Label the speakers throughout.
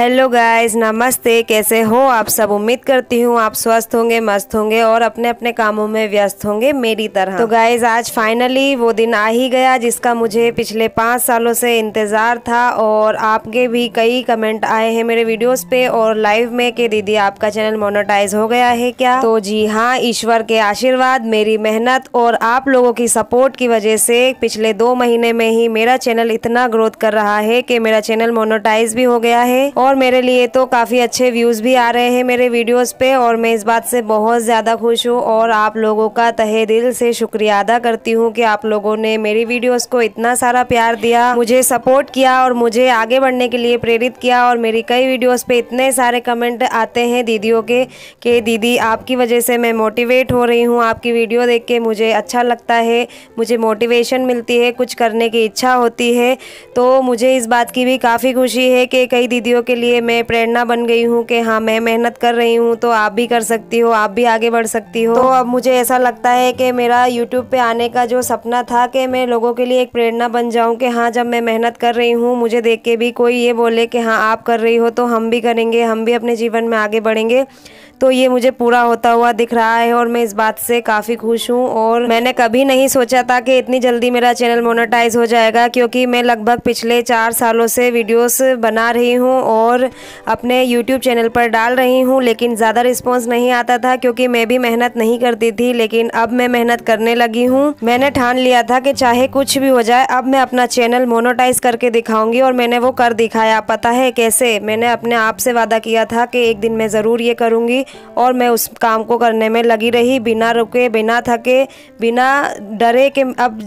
Speaker 1: Hello guys, नमस्ते। कैसे हो आप सब? उम्मीद करती हूँ आप स्वस्थ होंगे, मस्त होंगे और अपने अपने कामों में व्यस्त होंगे मेरी तरह। तो गाइस, आज फाइनली वो दिन आ ही गया जिसका मुझे पिछले 5 सालों से इंतज़ार था। और आपके भी कई कमेंट आए हैं मेरे वीडियोस पे और लाइव में कि दीदी आपका चैनल मोनेटाइज हो गया है क्या? तो जी हाँ, ईश्वर के आशीर्वाद, मेरी मेहनत और आप लोगों की सपोर्ट की वजह से पिछले 2 महीने में ही मेरा चैनल इतना ग्रोथ कर रहा है कि मेरा चैनल मोनेटाइज भी हो गया है। और मेरे लिए तो काफ़ी अच्छे व्यूज़ भी आ रहे हैं मेरे वीडियोस पे और मैं इस बात से बहुत ज़्यादा खुश हूँ। और आप लोगों का तहे दिल से शुक्रिया अदा करती हूँ कि आप लोगों ने मेरी वीडियोस को इतना सारा प्यार दिया, मुझे सपोर्ट किया और मुझे आगे बढ़ने के लिए प्रेरित किया। और मेरी कई वीडियोस पे इतने सारे कमेंट आते हैं दीदियों के कि दीदी आपकी वजह से मैं मोटिवेट हो रही हूँ, आपकी वीडियो देख के मुझे अच्छा लगता है, मुझे मोटिवेशन मिलती है, कुछ करने की इच्छा होती है। तो मुझे इस बात की भी काफ़ी खुशी है कि कई दीदियों के लिए मैं प्रेरणा बन गई हूँ कि हाँ, मैं मेहनत कर रही हूँ तो आप भी कर सकती हो, आप भी आगे बढ़ सकती हो। तो अब मुझे ऐसा लगता है कि मेरा यूट्यूब पे आने का जो सपना था कि मैं लोगों के लिए एक प्रेरणा बन जाऊँ कि हाँ, जब मैं मेहनत कर रही हूँ मुझे देख के भी कोई ये बोले कि हाँ आप कर रही हो तो हम भी करेंगे, हम भी अपने जीवन में आगे बढ़ेंगे। तो ये मुझे पूरा होता हुआ दिख रहा है और मैं इस बात से काफ़ी खुश हूँ। और मैंने कभी नहीं सोचा था कि इतनी जल्दी मेरा चैनल मोनेटाइज हो जाएगा, क्योंकि मैं लगभग पिछले 4 सालों से वीडियोस बना रही हूँ और अपने यूट्यूब चैनल पर डाल रही हूँ, लेकिन ज़्यादा रिस्पॉन्स नहीं आता था क्योंकि मैं भी मेहनत नहीं करती थी। लेकिन अब मैं मेहनत करने लगी हूँ। मैंने ठान लिया था कि चाहे कुछ भी हो जाए अब मैं अपना चैनल मोनेटाइज करके दिखाऊंगी और मैंने वो कर दिखाया। पता है कैसे? मैंने अपने आप से वादा किया था कि एक दिन मैं ज़रूर ये करूँगी और मैं उस काम को करने में लगी रही, बिना रुके, बिना थके, बिना डरे कि अब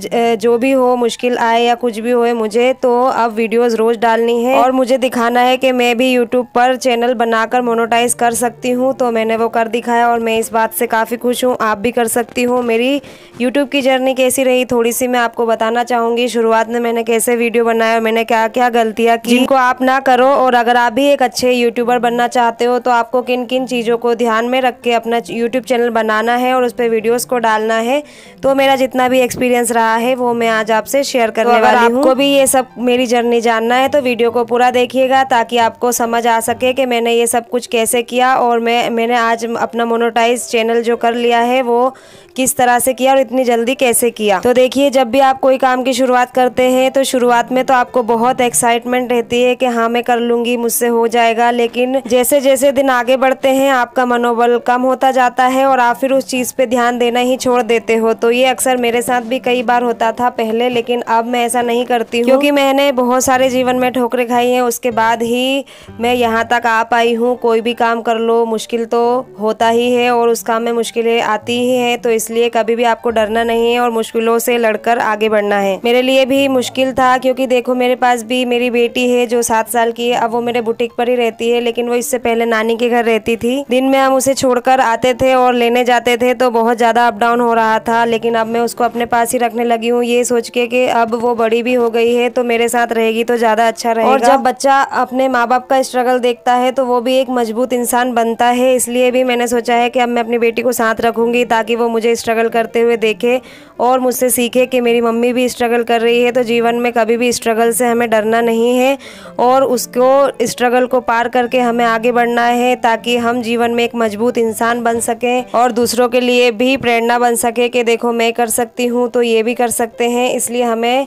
Speaker 1: जो भी हो, मुश्किल आए या कुछ भी होए मुझे तो अब वीडियोस रोज़ डालनी है और मुझे दिखाना है कि मैं भी यूट्यूब पर चैनल बनाकर मोनेटाइज कर सकती हूँ। तो मैंने वो कर दिखाया और मैं इस बात से काफ़ी खुश हूँ। आप भी कर सकती हो। मेरी यूट्यूब की जर्नी कैसी रही थोड़ी सी मैं आपको बताना चाहूँगी। शुरुआत में मैंने कैसे वीडियो बनाया और मैंने क्या क्या गलतियाँ की जिनको आप ना करो। और अगर आप भी एक अच्छे यूट्यूबर बनना चाहते हो तो आपको किन किन चीज़ों को ध्यान में रख के अपना यूट्यूब चैनल बनाना है और उस पर वीडियोस को डालना है। तो मेरा जितना भी एक्सपीरियंस रहा है वो मैं आज आपसे शेयर करने वाली हूँ। आपको भी ये सब मेरी जर्नी जानना है तो वीडियो को पूरा देखिएगा ताकि आपको समझ आ सके कि मैंने ये सब कुछ कैसे किया और मैंने आज अपना मोनेटाइज चैनल जो कर लिया है वो किस तरह से किया और इतनी जल्दी कैसे किया। तो देखिए, जब भी आप कोई काम की शुरुआत करते हैं तो शुरुआत में तो आपको बहुत एक्साइटमेंट रहती है कि हाँ मैं कर लूँगी, मुझसे हो जाएगा। लेकिन जैसे जैसे दिन आगे बढ़ते हैं आपका मनोबल कम होता जाता है और आप फिर उस चीज़ पे ध्यान देना ही छोड़ देते हो। तो ये अक्सर मेरे साथ भी कई बार होता था पहले, लेकिन अब मैं ऐसा नहीं करती हूँ क्योंकि मैंने बहुत सारे जीवन में ठोकरें खाई हैं, उसके बाद ही मैं यहाँ तक आ पाई हूँ। कोई भी काम कर लो, मुश्किल तो होता ही है और उस काम में मुश्किलें आती ही हैं, तो इसलिए कभी भी आपको डरना नहीं है और मुश्किलों से लड़कर आगे बढ़ना है। मेरे लिए भी मुश्किल था क्योंकि देखो, मेरे पास भी मेरी बेटी है जो 7 साल की है। अब वो मेरे बुटीक पर ही रहती है, लेकिन वो इससे पहले नानी के घर रहती थी। दिन में हम उसे छोड़कर आते थे और लेने जाते थे तो बहुत ज़्यादा अप डाउन हो रहा था। लेकिन अब मैं उसको अपने पास ही रखने लगी हूँ, ये सोच के कि अब वो बड़ी भी हो गई है तो मेरे साथ रहेगी तो ज़्यादा अच्छा रहेगा। और जब बच्चा अपने माँ बाप का स्ट्रगल देखता है तो वो भी एक मजबूत इंसान बनता है। इसलिए भी मैंने सोचा है कि अब मैं अपनी बेटी को साथ रखूँगी ताकि वो मुझे स्ट्रगल करते हुए देखे और मुझसे सीखे कि मेरी मम्मी भी स्ट्रगल कर रही है। तो जीवन में कभी भी स्ट्रगल से हमें डरना नहीं है और उसको स्ट्रगल को पार करके हमें आगे बढ़ना है ताकि हम जीवन में एक मजबूत इंसान बन सकें और दूसरों के लिए भी प्रेरणा बन सके कि देखो मैं कर सकती हूँ तो ये भी कर सकते हैं। इसलिए हमें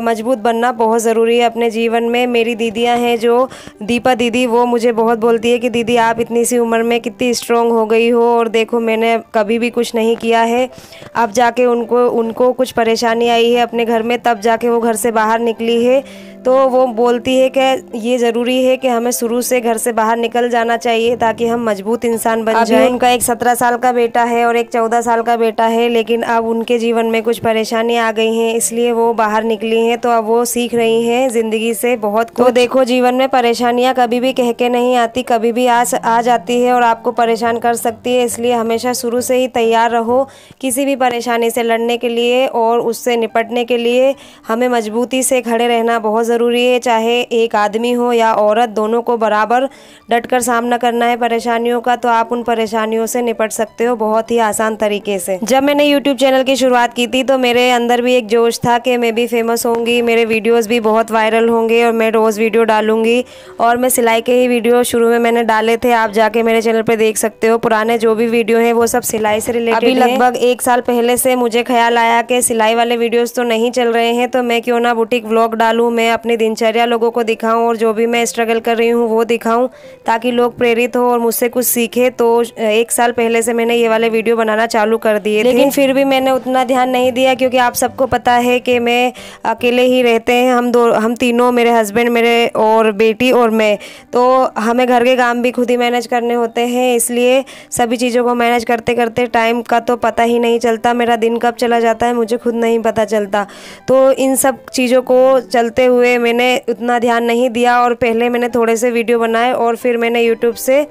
Speaker 1: मजबूत बनना बहुत ज़रूरी है अपने जीवन में। मेरी दीदियाँ हैं जो दीपा दीदी, वो मुझे बहुत बोलती है कि दीदी आप इतनी सी उम्र में कितनी स्ट्रॉन्ग हो गई हो और देखो मैंने कभी भी कुछ नहीं किया है। अब जाके उनको कुछ परेशानी आई है अपने घर में, तब जाके वो घर से बाहर निकली है। तो वो बोलती है कि ये ज़रूरी है कि हमें शुरू से घर से बाहर निकल जाना चाहिए ताकि हम मजबूत इंसान बन जाएं। उनका एक 17 साल का बेटा है और एक 14 साल का बेटा है, लेकिन अब उनके जीवन में कुछ परेशानी आ गई हैं इसलिए वो बाहर निकली हैं। तो अब वो सीख रही हैं ज़िंदगी से बहुत कुछ। तो देखो, जीवन में परेशानियाँ कभी भी कह के नहीं आती, कभी भी आ जाती है और आपको परेशान कर सकती है। इसलिए हमेशा शुरू से ही तैयार रहो किसी भी परेशानी से लड़ने के लिए और उससे निपटने के लिए हमें मजबूती से खड़े रहना बहुत ज़रूरी है, चाहे एक आदमी हो या औरत, दोनों को बराबर डटकर सामना करना है परेशानियों का, तो आप उन परेशानियों से निपट सकते हो बहुत ही आसान तरीके से। जब मैंने यूट्यूब चैनल की शुरुआत की थी तो मेरे अंदर भी एक जोश था कि मैं भी फेमस होंगी, मेरे वीडियोज़ भी बहुत वायरल होंगे और मैं रोज़ वीडियो डालूंगी। और मैं सिलाई के ही वीडियो शुरू में मैंने डाले थे, आप जाके मेरे चैनल पर देख सकते हो। पुराने जो भी वीडियो हैं वो सब सिलाई से रिलेटेड। अभी लगभग 1 साल पहले से मुझे ख्याल आया कि सिलाई वाले वीडियोस तो नहीं चल रहे हैं, तो मैं क्यों ना बुटीक व्लॉग डालूं, मैं अपनी दिनचर्या लोगों को दिखाऊं और जो भी मैं स्ट्रगल कर रही हूं वो दिखाऊं, ताकि लोग प्रेरित हो और मुझसे कुछ सीखे। तो 1 साल पहले से मैंने ये वाले वीडियो बनाना चालू कर दिए थे, लेकिन फिर भी मैंने उतना ध्यान नहीं दिया, क्योंकि आप सबको पता है कि मैं अकेले ही रहते हैं, हम तीनों, मेरे हस्बैंड, मेरे और बेटी और मैं, तो हमें घर के काम भी खुद ही मैनेज करने होते हैं। इसलिए सभी चीज़ों को मैनेज करते करते टाइम का तो पता ही नहीं चलता, मेरा दिन कब चला जाता है मुझे खुद नहीं पता चलता। तो इन सब चीज़ों को चलते हुए मैंने उतना ध्यान नहीं दिया और पहले मैंने थोड़े से वीडियो बनाए और फिर मैंने यूट्यूब से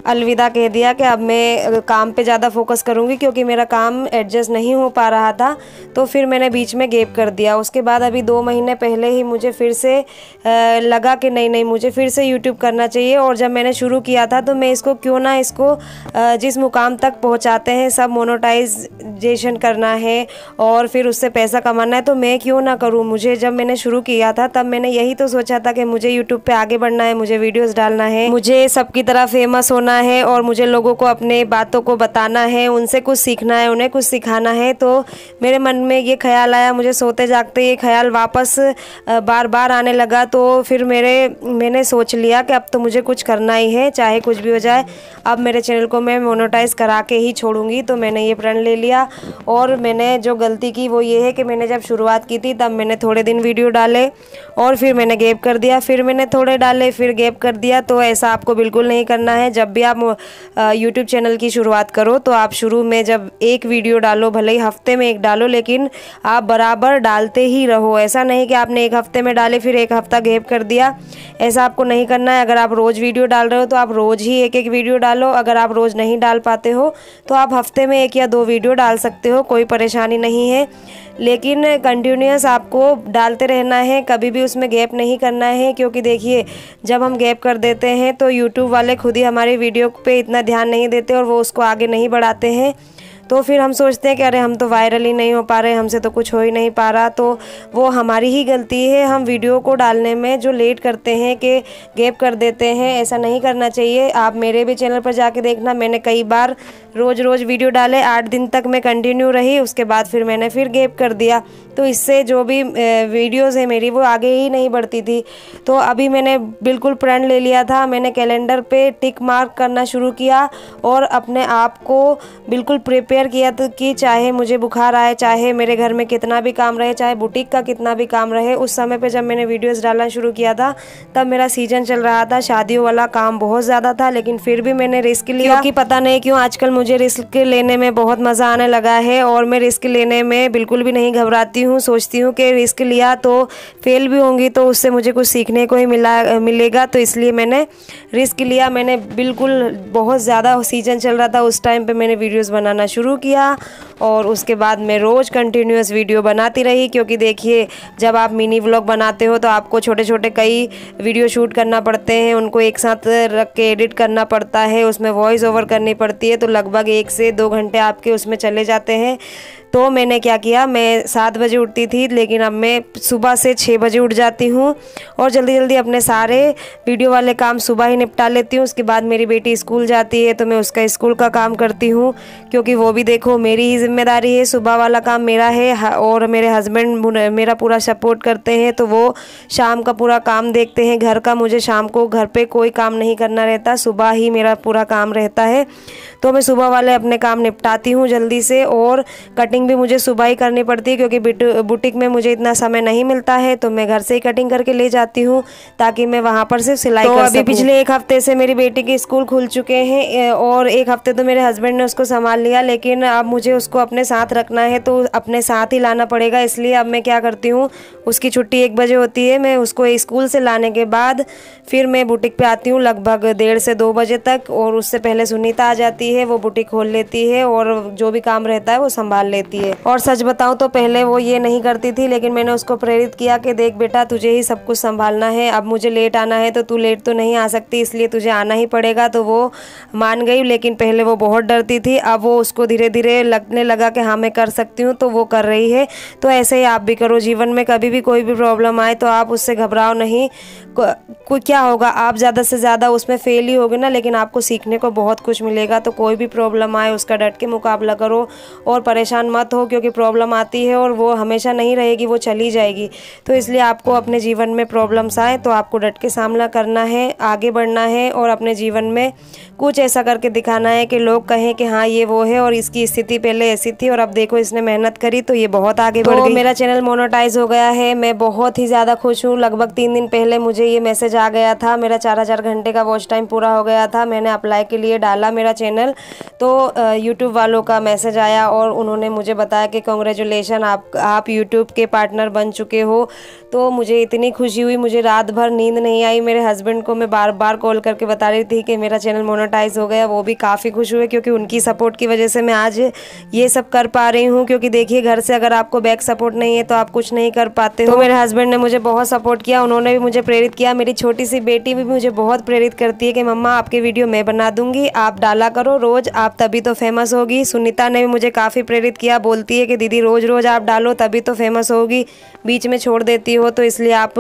Speaker 1: अलविदा कह दिया कि अब मैं काम पे ज़्यादा फोकस करूँगी, क्योंकि मेरा काम एडजस्ट नहीं हो पा रहा था। तो फिर मैंने बीच में गैप कर दिया। उसके बाद अभी 2 महीने पहले ही मुझे फिर से लगा कि नहीं मुझे फिर से यूट्यूब करना चाहिए। और जब मैंने शुरू किया था तो मैं इसको क्यों ना इसको जिस मुकाम तक पहुँचाते हैं सब मोनेटाइजेशन करना है और फिर उससे पैसा कमाना है, तो मैं क्यों ना करूँ। मुझे जब मैंने शुरू किया था तब मैंने यही तो सोचा था कि मुझे यूट्यूब पर आगे बढ़ना है, मुझे वीडियोज़ डालना है, मुझे सबकी तरह फेमस होना है और मुझे लोगों को अपने बातों को बताना है, उनसे कुछ सीखना है, उन्हें कुछ सिखाना है। तो मेरे मन में ये ख्याल आया, मुझे सोते जागते ये ख्याल वापस बार बार आने लगा। तो फिर मैंने सोच लिया कि अब तो मुझे कुछ करना ही है, चाहे कुछ भी हो जाए, अब मेरे चैनल को मैं मोनेटाइज करा के ही छोड़ूंगी। तो मैंने ये प्रण ले लिया। और मैंने जो गलती की वो ये है कि मैंने जब शुरुआत की थी तब मैंने थोड़े दिन वीडियो डाले और फिर मैंने गैप कर दिया, फिर मैंने थोड़े डाले, फिर गैप कर दिया। तो ऐसा आपको बिल्कुल नहीं करना है। जब भी आप यूट्यूब चैनल की शुरुआत करो तो आप शुरू में जब एक वीडियो डालो, भले ही हफ्ते में एक डालो, लेकिन आप बराबर डालते ही रहो। ऐसा नहीं कि आपने एक हफ्ते में डाले फिर एक हफ्ता गैप कर दिया, ऐसा आपको नहीं करना है। अगर आप रोज़ वीडियो डाल रहे हो तो आप रोज़ ही एक वीडियो डालो। अगर आप रोज़ नहीं डाल पाते हो तो आप हफ्ते में 1 या 2 वीडियो डाल सकते हो, कोई परेशानी नहीं है। लेकिन कंटिन्यूअस आपको डालते रहना है, कभी भी उसमें गैप नहीं करना है। क्योंकि देखिए, जब हम गैप कर देते हैं तो यूट्यूब वाले खुद ही हमारी वीडियो पे इतना ध्यान नहीं देते और वो उसको आगे नहीं बढ़ाते हैं। तो फिर हम सोचते हैं कि अरे हम तो वायरल ही नहीं हो पा रहे, हमसे तो कुछ हो ही नहीं पा रहा। तो वो हमारी ही गलती है, हम वीडियो को डालने में जो लेट करते हैं कि गैप कर देते हैं, ऐसा नहीं करना चाहिए। आप मेरे भी चैनल पर जाके देखना, मैंने कई बार रोज़ वीडियो डाले, 8 दिन तक मैं कंटिन्यू रही, उसके बाद फिर मैंने फिर गैप कर दिया। तो इससे जो भी वीडियोज़ है मेरी वो आगे ही नहीं बढ़ती थी। तो अभी मैंने बिल्कुल प्रण ले लिया था, मैंने कैलेंडर पे टिक मार्क करना शुरू किया और अपने आप को बिल्कुल प्रिपेयर किया था कि चाहे मुझे बुखार आए, चाहे मेरे घर में कितना भी काम रहे, चाहे बुटीक का कितना भी काम रहे। उस समय पे जब मैंने वीडियोस डालना शुरू किया था तब मेरा सीजन चल रहा था, शादियों वाला काम बहुत ज़्यादा था, लेकिन फिर भी मैंने रिस्क लिया। क्योंकि पता नहीं क्यों आजकल मुझे रिस्क लेने में बहुत मज़ा आने लगा है और मैं रिस्क लेने में बिल्कुल भी नहीं घबराती हूँ। सोचती हूँ कि रिस्क लिया तो फेल भी होंगी तो उससे मुझे कुछ सीखने को ही मिलेगा। तो इसलिए मैंने रिस्क लिया। मैंने बिल्कुल बहुत ज़्यादा सीजन चल रहा था उस टाइम पे मैंने वीडियोस बनाना शुरू किया और उसके बाद मैं रोज़ कंटिन्यूअस वीडियो बनाती रही। क्योंकि देखिए, जब आप मिनी व्लॉग बनाते हो तो आपको छोटे छोटे कई वीडियो शूट करना पड़ते हैं, उनको एक साथ रख के एडिट करना पड़ता है, उसमें वॉइस ओवर करनी पड़ती है, तो लगभग 1 से 2 घंटे आपके उसमें चले जाते हैं। तो मैंने क्या किया, मैं 7 बजे उठती थी, लेकिन अब मैं सुबह से 6 बजे उठ जाती हूँ और जल्दी जल्दी अपने सारे वीडियो वाले काम सुबह ही निपटा लेती हूँ। उसके बाद मेरी बेटी स्कूल जाती है तो मैं उसका स्कूल का काम करती हूँ, क्योंकि वो भी देखो मेरी ही जिम्मेदारी है, सुबह वाला काम मेरा है और मेरे हस्बैंड मेरा पूरा सपोर्ट करते हैं, तो वो शाम का पूरा काम देखते हैं घर का। मुझे शाम को घर पे कोई काम नहीं करना रहता, सुबह ही मेरा पूरा काम रहता है। तो मैं सुबह वाले अपने काम निपटाती हूँ जल्दी से, और कटिंग भी मुझे सुबह ही करनी पड़ती है क्योंकि बुटीक में मुझे इतना समय नहीं मिलता है, तो मैं घर से ही कटिंग करके ले जाती हूँ ताकि मैं वहाँ पर सिर्फ सिलाई कर सकूँ। अभी पिछले 1 हफ्ते से मेरी बेटी के स्कूल खुल चुके हैं और 1 हफ्ते तो मेरे हस्बैंड ने उसको संभाल लिया, लेकिन अब मुझे उसको अपने साथ रखना है तो अपने साथ ही लाना पड़ेगा। इसलिए अब मैं क्या करती हूँ, उसकी छुट्टी 1 बजे होती है, मैं उसको स्कूल से लाने के बाद फिर मैं बुटीक पे आती हूँ लगभग 1:30 से 2 बजे तक, और उससे पहले सुनीता आ जाती है, वो बुटीक खोल लेती है और जो भी काम रहता है वो संभाल लेती है। देती है। और सच बताऊं तो पहले वो ये नहीं करती थी, लेकिन मैंने उसको प्रेरित किया कि देख बेटा, तुझे ही सब कुछ संभालना है, अब मुझे लेट आना है तो तू लेट तो नहीं आ सकती, इसलिए तुझे आना ही पड़ेगा। तो वो मान गई, लेकिन पहले वो बहुत डरती थी। अब वो उसको धीरे धीरे लगने लगा कि हाँ मैं कर सकती हूँ, तो वो कर रही है। तो ऐसे ही आप भी करो। जीवन में कभी भी कोई भी प्रॉब्लम आए तो आप उससे घबराओ नहीं। क्या होगा, आप ज़्यादा से ज़्यादा उसमें फेल ही होगे ना, लेकिन आपको सीखने को बहुत कुछ मिलेगा। तो कोई भी प्रॉब्लम आए उसका डट के मुकाबला करो और परेशान मत हो, क्योंकि प्रॉब्लम आती है और वो हमेशा नहीं रहेगी, वो चली जाएगी। तो इसलिए आपको अपने जीवन में प्रॉब्लम्स आए तो आपको डट के सामना करना है, आगे बढ़ना है और अपने जीवन में कुछ ऐसा करके दिखाना है कि लोग कहें कि हाँ ये वो है और इसकी स्थिति पहले ऐसी थी और अब देखो इसने मेहनत करी तो ये बहुत आगे बढ़ गई। मेरा चैनल मोनेटाइज हो गया है, मैं बहुत ही ज़्यादा खुश हूँ। लगभग 3 दिन पहले मुझे ये मैसेज आ गया था, मेरा 4000 घंटे का वॉच टाइम पूरा हो गया था। मैंने अप्लाई के लिए डाला मेरा चैनल, तो यूट्यूब वालों का मैसेज आया और उन्होंने मुझे बताया कि कांग्रेचुलेशन, आप यूट्यूब के पार्टनर बन चुके हो। तो मुझे इतनी खुशी हुई, मुझे रात भर नींद नहीं आई। मेरे हस्बैंड को मैं बार बार कॉल करके बता रही थी कि मेरा चैनल मोनेटाइज हो गया। वो भी काफ़ी खुश हुए, क्योंकि उनकी सपोर्ट की वजह से मैं आज ये सब कर पा रही हूँ। क्योंकि देखिए, घर से अगर आपको बैक सपोर्ट नहीं है तो आप कुछ नहीं कर पाते हो। तो मेरे हस्बैंड ने मुझे बहुत सपोर्ट किया, उन्होंने भी मुझे प्रेरित किया। मेरी छोटी सी बेटी भी मुझे बहुत प्रेरित करती है कि मम्मा आपके वीडियो मैं बना दूंगी, आप डाला करो रोज, आप तभी तो फेमस होगी। सुनीता ने भी मुझे काफ़ी प्रेरित किया, बोलती है कि दीदी रोज रोज आप डालो तभी तो फेमस होगी, बीच में छोड़ देती हो तो इसलिए आप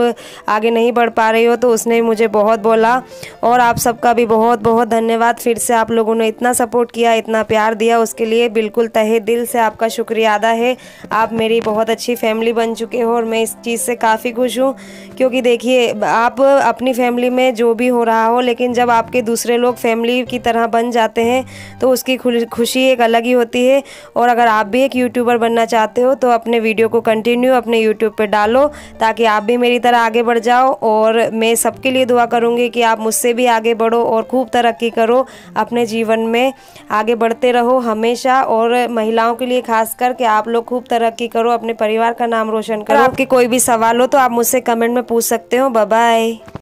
Speaker 1: आगे नहीं बढ़ पा रही हो। तो उसने भी मुझे बहुत बोला और आप सबका भी बहुत बहुत धन्यवाद। फिर से आप लोगों ने इतना सपोर्ट किया, इतना प्यार दिया, उसके लिए बिल्कुल तहे दिल से आपका शुक्रिया अदा है। आप मेरी बहुत अच्छी फैमिली बन चुके हो और मैं इस चीज़ से काफ़ी खुश हूँ। क्योंकि देखिए, आप अपनी फैमिली में जो भी हो रहा हो, लेकिन जब आपके दूसरे लोग फैमिली की तरह बन जाते हैं तो उसकी खुशी एक अलग ही होती है। और अगर आप भी एक यूट्यूबर बनना चाहते हो तो अपने वीडियो को कंटिन्यू अपने यूट्यूब पे डालो, ताकि आप भी मेरी तरह आगे बढ़ जाओ। और मैं सबके लिए दुआ करूँगी कि आप मुझसे भी आगे बढ़ो और खूब तरक्की करो, अपने जीवन में आगे बढ़ते रहो हमेशा। और महिलाओं के लिए खास कर कि आप लोग खूब तरक्की करो, अपने परिवार का नाम रोशन करो। आपके कोई भी सवाल हो तो आप मुझसे कमेंट में पूछ सकते हो। Bye bye.